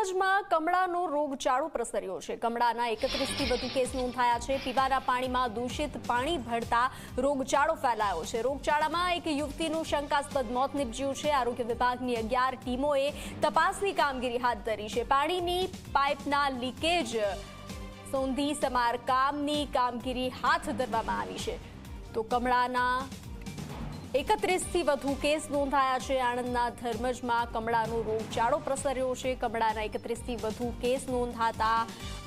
ધર્મજમાં કમળાનો રોગચાળો પ્રસર્યો છે। કમળાના 31થી વધુ કેસ નોંધાયા છે। પીવાના પાણીમાં દૂષિત પાણી ભળતા રોગચાળો ફેલાયો છે। રોગચાળામાં એક યુવતીનું શંકાસ્પદ મોત નીપજ્યું છે। આરોગ્ય વિભાગની 11 ટીમોએ તપાસની કામગીરી હાથ ધરી છે। પાણીની પાઇપના લીકેજ સોંધી સમારકામની કામગીરી હાથ ધરવામાં આવી છે। તો કમળાના 31થી વધુ કેસ નોંધાયા છે। આણંદના ધર્મજમાં કમળાનો રોગચાળો પ્રસર્યો છે। કમળાના 31થી વધુ કેસ નોંધાતા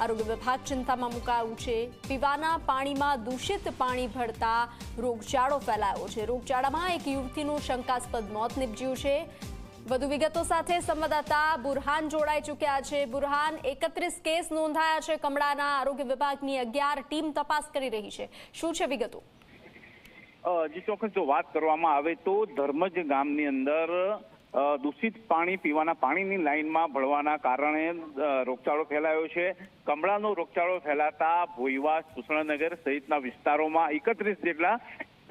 આરોગ્ય વિભાગ ચિંતામાં મુકાયું છે। પીવાના પાણીમાં દૂષિત પાણી ભળતા રોગચાળો ફેલાયો છે। રોગચાળામાં એક યુવતીનું શંકાસ્પદ મોત નીપજ્યું છે। વધુ વિગતો સાથે સંવાદદાતા બુરહાન જોડાઈ ચૂક્યા છે। બુરહાન, 31 કેસ નોંધાયા છે। કમળાના આરોગ્ય વિભાગની 11 ટીમ તપાસ કરી રહી છે। શું છે વિગતો? જી ચોક્કસ, જો વાત કરવામાં આવે તો ધર્મજ ગામની અંદર દૂષિત પાણી પીવાના પાણીની લાઇનમાં ભળવાના કારણે રોગચાળો ફેલાયો છે। કમળાનો રોગચાળો ફેલાતા ભોઈવાસ, કૃષ્ણનગર સહિતના વિસ્તારોમાં 31 જેટલા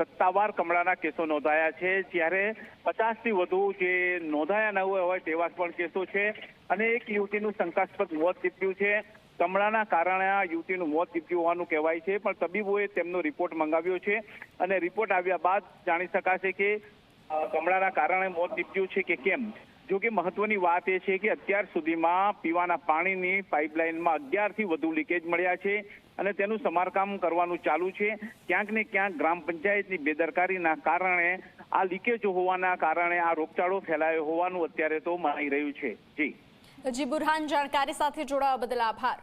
સત્તાવાર કમળાના કેસો નોંધાયા છે। જ્યારે 50થી વધુ જે નોંધાયા ન હોય તેવા પણ કેસો છે અને એક યુવતીનું શંકાસ્પદ મોત નીપજ્યું છે। કમળાના કારણે આ યુવતીનું મોત નીપજ્યું હોવાનું કહેવાય છે, પણ તબીબોએ તેમનો રિપોર્ટ મંગાવ્યો છે અને રિપોર્ટ આવ્યા બાદ જાણી શકાશે કે કમળાના કારણે મોત નીપજ્યું છે કે કેમ। જો કે મહત્વની વાત એ છે કે અત્યાર સુધીમાં પીવાના પાણીની પાઇપલાઇનમાં 11થી વધુ લીકેજ મળ્યા છે અને તેનું સમારકામ કરવાનું ચાલુ છે। ક્યાંક ને ક્યાંક ગ્રામ પંચાયતની બેદરકારીના કારણે આ લીકેજ હોવાના કારણે આ રોગચાળો ફેલાયો હોવાનું અત્યારે તો મનાઈ રહ્યું છે। જી બુરહાન, જાણકારી સાથે જોડાવા બદલ આભાર।